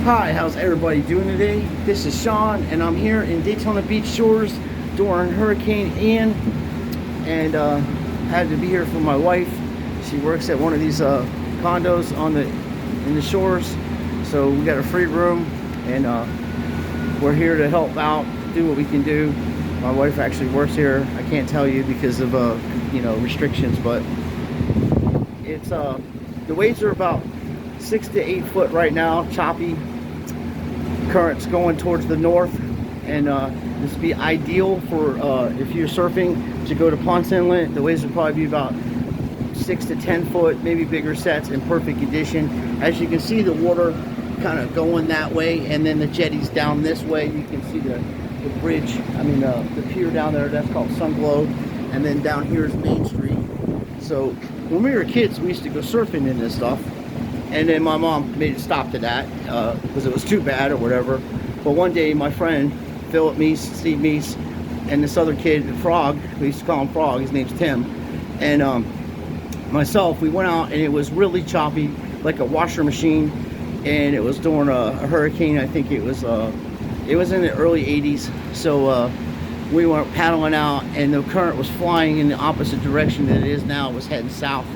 Hi, how's everybody doing today? This is Sean, and I'm here in Daytona Beach Shores during Hurricane Ian, and had to be here for my wife. She works at one of these condos in the shores, so we got a free room, and we're here to help out, do what we can do. My wife actually works here. I can't tell you because of restrictions, but it's the waves are about 6 to 8 foot right now, choppy. Currents going towards the north, and this would be ideal for if you're surfing to go to Ponce Inlet. The waves would probably be about 6 to 10 foot, maybe bigger sets, in perfect condition. As you can see, the water kind of going that way, and then the jetty's down this way. You can see the bridge, the pier down there, that's called Sunglow, and then down here is Main Street. So when we were kids, we used to go surfing in this stuff. And then my mom made a stop to that because it was too bad or whatever. But one day, my friend Philip Meese, Steve Meese, and this other kid, Frog, we used to call him Frog, his name's Tim, and myself, we went out, and it was really choppy, like a washer machine, and it was during a hurricane. I think it was in the early 80s. So we went paddling out, and the current was flying in the opposite direction that it is now. It was heading south,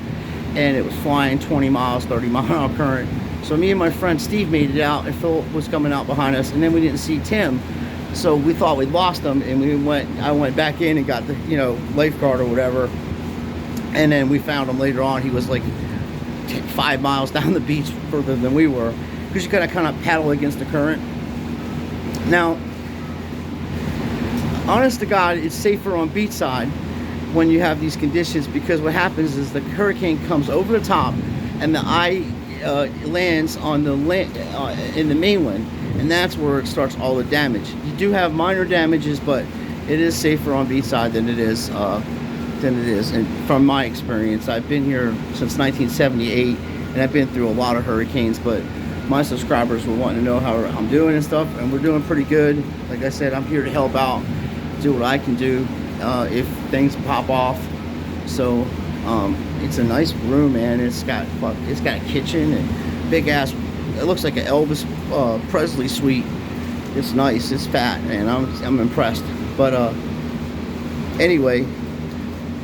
and it was flying 20 miles, 30 mile an hour current. So me and my friend Steve made it out, and Philip was coming out behind us, and then we didn't see Tim. So we thought we'd lost him, and I went back in and got the, lifeguard or whatever. And then we found him later on. He was like 5 miles down the beach further than we were, because you gotta kind of paddle against the current. Now, honest to God, it's safer on beachside when you have these conditions, because what happens is the hurricane comes over the top, and the eye lands on the in the mainland, and that's where it starts all the damage. You do have minor damages, but it is safer on beachside than it is. And from my experience, I've been here since 1978, and I've been through a lot of hurricanes. But my subscribers were wanting to know how I'm doing and stuff, and we're doing pretty good. Like I said, I'm here to help out, do what I can do. If things pop off. So it's a nice room, man. It's got a kitchen and big ass, it looks like an Elvis Presley suite. It's nice, it's fat, and I'm impressed. But anyway,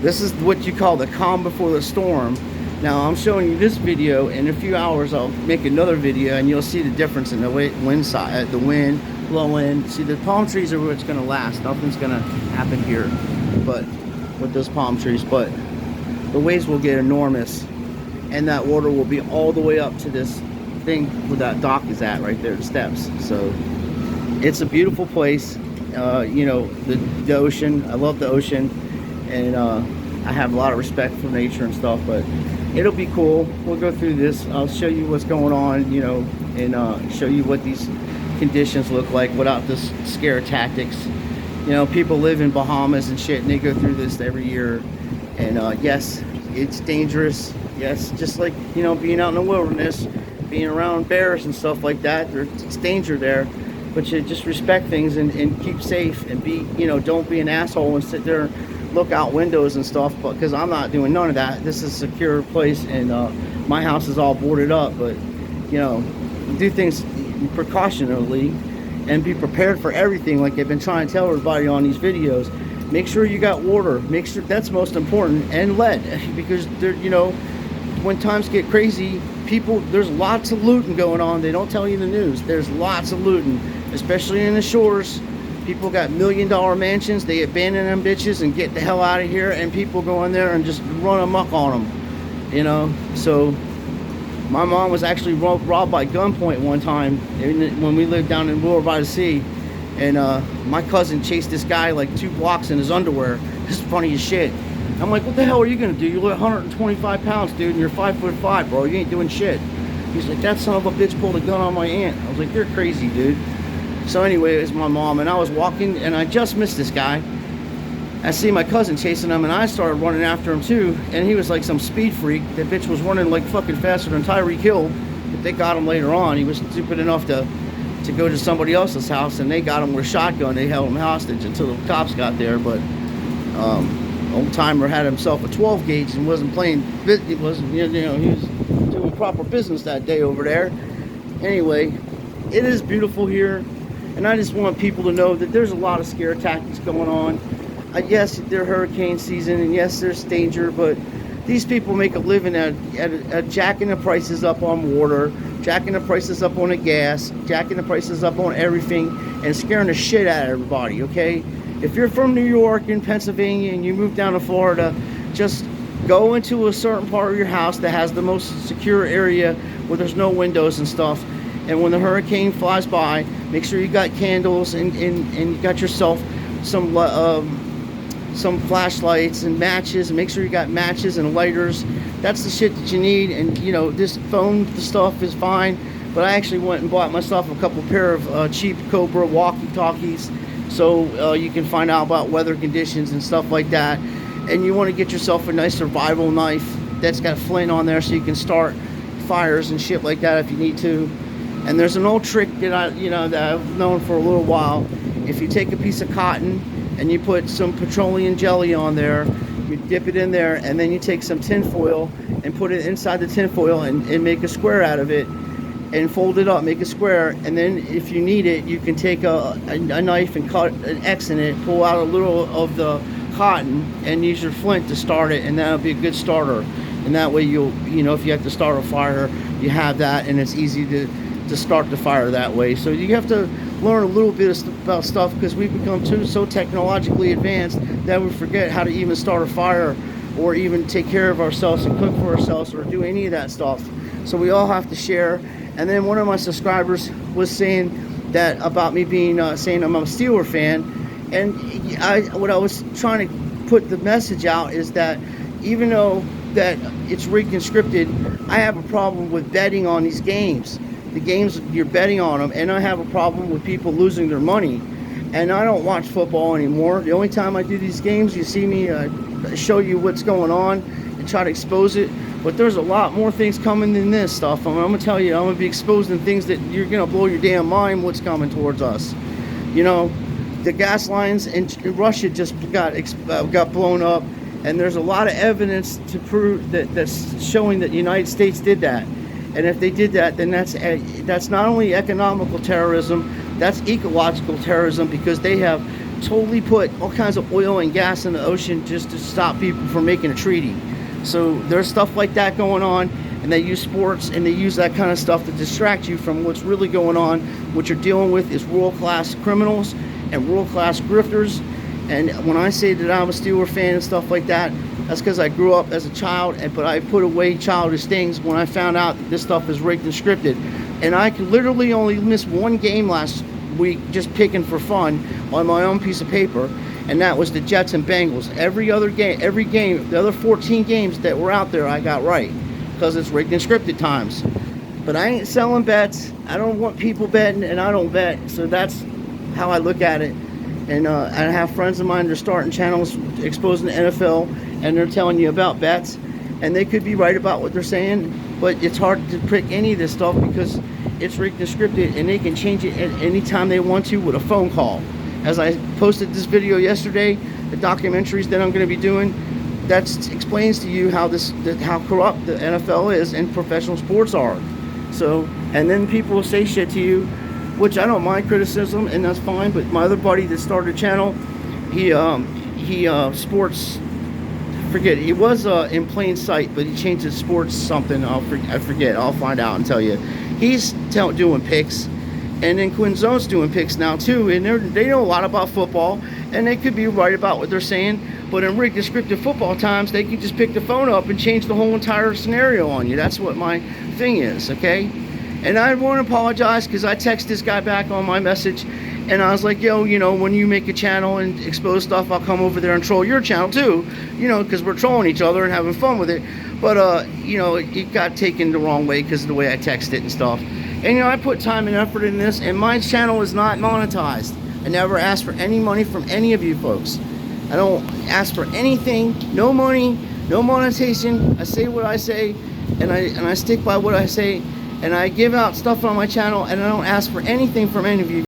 this is what you call the calm before the storm. Now I'm showing you this video. In a few hours I'll make another video, and you'll see the difference in the wind side, the wind blowing. See, the palm trees are what's gonna last. Nothing's gonna happen here but with those palm trees, but the waves will get enormous, and that water will be all the way up to this thing where that dock is at right there, the steps. So it's a beautiful place. The ocean, I love the ocean, and I have a lot of respect for nature and stuff, but it'll be cool. We'll go through this. I'll show you what's going on, and show you what these conditions look like without this scare tactics. People live in Bahamas and shit, and they go through this every year. And yes, it's dangerous. Yes, just like being out in the wilderness, being around bears and stuff like that. It's danger there, but you just respect things and keep safe, and be don't be an asshole and sit there and look out windows and stuff. But because I'm not doing none of that. This is a secure place, and my house is all boarded up. But do things precautionally and be prepared for everything, like I've been trying to tell everybody on these videos. Make sure you got water. Make sure that's most important, and lead, because when times get crazy, there's lots of looting going on. They don't tell you in the news. There's lots of looting, especially in the shores. People got $1 million mansions. They abandon them bitches and get the hell out of here, and people go in there and just run amok on them. So my mom was actually robbed by gunpoint one time when we lived down in Willow by the Sea. And my cousin chased this guy like 2 blocks in his underwear. This is funny as shit. I'm like, what the hell are you gonna do? You're 125 pounds, dude, and you're 5'5", bro. You ain't doing shit. He's like, that son of a bitch pulled a gun on my aunt. I was like, you're crazy, dude. So anyway, it was my mom, and I was walking, and I just missed this guy. I see my cousin chasing him, and I started running after him too, and he was like some speed freak. That bitch was running like fucking faster than Tyreek Hill, but they got him later on. He was stupid enough to go to somebody else's house, and they got him with a shotgun. They held him hostage until the cops got there. But old timer had himself a 12 gauge and wasn't playing. He was doing proper business that day over there. Anyway, it is beautiful here, and I just want people to know that there's a lot of scare tactics going on. Yes, they're hurricane season, and yes, there's danger, but these people make a living at jacking the prices up on water, jacking the prices up on the gas, jacking the prices up on everything, and scaring the shit out of everybody, okay? If you're from New York and Pennsylvania and you move down to Florida, just go into a certain part of your house that has the most secure area where there's no windows and stuff. And when the hurricane flies by, make sure you got candles and you got yourself some flashlights and matches, and make sure you got matches and lighters. That's the shit that you need. And you know, this phone stuff is fine, but I actually went and bought myself a couple pair of cheap Cobra walkie-talkies, so you can find out about weather conditions and stuff like that. And you want to get yourself a nice survival knife that's got a flint on there, so you can start fires and shit like that if you need to. And there's an old trick that I've known for a little while. If you take a piece of cotton and you put some petroleum jelly on there, you dip it in there, and then you take some tin foil and put it inside the tin foil and make a square out of it, and fold it up, make a square, and then if you need it, you can take a knife and cut an X in it, pull out a little of the cotton, and use your flint to start it, and that'll be a good starter. And that way if you have to start a fire, you have that, and it's easy to start the fire that way. So you have to learn a little bit about stuff, because we've become so technologically advanced that we forget how to even start a fire, or even take care of ourselves and cook for ourselves, or do any of that stuff. So we all have to share. And then one of my subscribers was saying that about me being saying I'm a Steeler fan, and what I was trying to put the message out is that even though that it's rigged and scripted, I have a problem with betting on these games. The games, you're betting on them, and I have a problem with people losing their money. And I don't watch football anymore. The only time I do these games, you see me show you what's going on and try to expose it. But there's a lot more things coming than this stuff. I'm going to tell you, I'm going to be exposing things that you're going to blow your damn mind what's coming towards us. You know, the gas lines in Russia just got blown up, and there's a lot of evidence to prove that's showing that the United States did that. And if they did that, then that's not only economical terrorism, that's ecological terrorism, because they have totally put all kinds of oil and gas in the ocean just to stop people from making a treaty. So there's stuff like that going on, and they use sports and they use that kind of stuff to distract you from what's really going on. What you're dealing with is world-class criminals and world-class grifters. And when I say that I'm a Steeler fan and stuff like that, that's because I grew up as a child, but I put away childish things when I found out that this stuff is rigged and scripted. And I could literally only miss one game last week just picking for fun on my own piece of paper, and that was the Jets and Bengals. Every game, the other 14 games that were out there, I got right, because it's rigged and scripted times. But I ain't selling bets. I don't want people betting, and I don't bet. So that's how I look at it. And I have friends of mine that are starting channels exposing the NFL, and they're telling you about bets, and they could be right about what they're saying, but it's hard to pick any of this stuff because it's rigged and scripted, and they can change it at any time they want to with a phone call. As I posted this video yesterday, the documentaries that I'm going to be doing, that explains to you how corrupt the NFL is and professional sports are. So, and then people will say shit to you, which I don't mind criticism, and that's fine. But my other buddy that started a channel, he sports. Forget, he was in Plain Sight, but he changed his sports something. I forget. I'll find out and tell you. He's doing picks, and then Quinn Zone's doing picks now too, and they know a lot about football, and they could be right about what they're saying. But in rigged and scripted football times, they can just pick the phone up and change the whole entire scenario on you. That's what my thing is, okay? And I want to apologize because I texted this guy back on my message, and I was like, yo, when you make a channel and expose stuff, I'll come over there and troll your channel too, because we're trolling each other and having fun with it. But, it got taken the wrong way because of the way I texted it and stuff. And, I put time and effort in this, and my channel is not monetized. I never asked for any money from any of you folks. I don't ask for anything, no money, no monetization. I say what I say, and I stick by what I say. And I give out stuff on my channel, and I don't ask for anything from any of you.